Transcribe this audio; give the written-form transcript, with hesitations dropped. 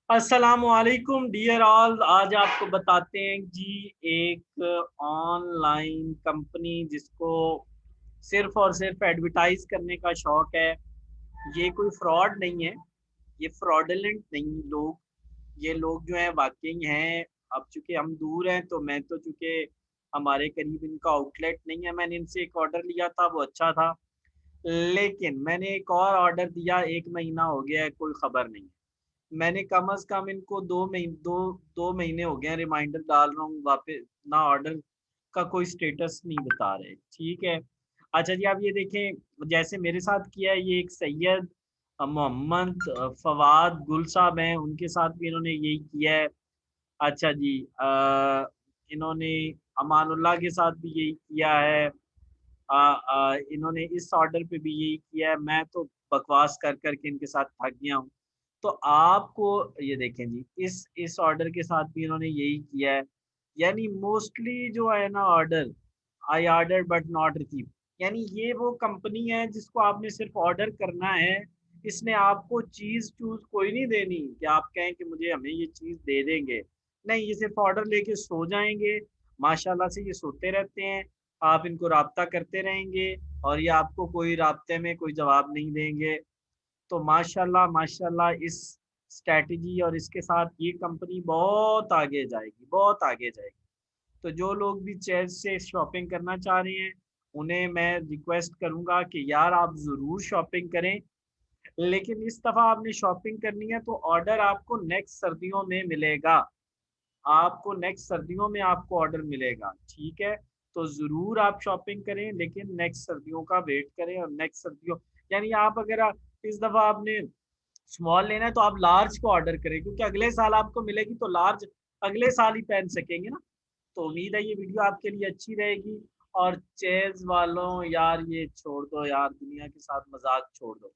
अस्सलाम वालेकुम dear all. आज आपको बताते हैं जी एक ऑनलाइन कंपनी जिसको सिर्फ और सिर्फ एडवर्टाइज करने का शौक है। ये कोई फ्रॉड नहीं है, ये फ्रॉडलेंट नहीं लोग, ये लोग जो हैं वाकई हैं। अब चूंकि हम दूर हैं तो मैं तो चूंकि हमारे करीब इनका आउटलेट नहीं है, मैंने इनसे एक ऑर्डर लिया था, वो अच्छा था। लेकिन मैंने एक और ऑर्डर दिया, 1 महीना हो गया है, कोई खबर नहीं। मैंने कम से कम इनको 2 महीने हो गए हैं, रिमाइंडर डाल रहा हूँ वापस ना, ऑर्डर का कोई स्टेटस नहीं बता रहे। ठीक है, अच्छा जी, आप ये देखें जैसे मेरे साथ किया है, ये एक सैयद मोहम्मद फवाद गुल साहब हैं, उनके साथ भी इन्होंने यही किया है। अच्छा जी, इन्होंने अमानुल्लाह के साथ भी यही किया है। इन्होंने इस ऑर्डर पे भी यही किया है। मैं तो बकवास कर कर के इनके साथ थक गया हूँ। तो आपको ये देखें जी, इस ऑर्डर के साथ भी इन्होंने यही किया है। यानी मोस्टली जो है ना order, I order but not receive, यानी ये वो कंपनी है जिसको आपने सिर्फ ऑर्डर करना है। इसने आपको चीज चूज कोई नहीं देनी कि आप कहें कि मुझे हमें ये चीज दे देंगे। नहीं, ये सिर्फ ऑर्डर लेके सो जाएंगे। माशाल्लाह से ये सोते रहते हैं, आप इनको राब्ता करते रहेंगे और ये आपको कोई राब्ते में कोई जवाब नहीं देंगे। तो माशाल्लाह माशाल्लाह इस स्ट्रैटेजी और इसके साथ ये कंपनी बहुत आगे जाएगी, बहुत आगे जाएगी। तो जो लोग भी चेस से शॉपिंग करना चाह रहे हैं, उन्हें मैं रिक्वेस्ट करूंगा कि यार आप ज़रूर शॉपिंग करें। लेकिन इस दफ़ा आपने शॉपिंग करनी है तो ऑर्डर आपको नेक्स्ट सर्दियों में मिलेगा। आपको नेक्स्ट सर्दियों में आपको ऑर्डर मिलेगा, ठीक है। तो ज़रूर आप शॉपिंग करें, लेकिन नेक्स्ट सर्दियों का वेट करें। और नेक्स्ट सर्दियों यानी आप अगर इस दफ़ा आपने स्मॉल लेना है तो आप लार्ज को ऑर्डर करें, क्योंकि अगले साल आपको मिलेगी तो लार्ज अगले साल ही पहन सकेंगे ना। तो उम्मीद है ये वीडियो आपके लिए अच्छी रहेगी। और चेज वालों यार, ये छोड़ दो यार, दुनिया के साथ मजाक छोड़ दो।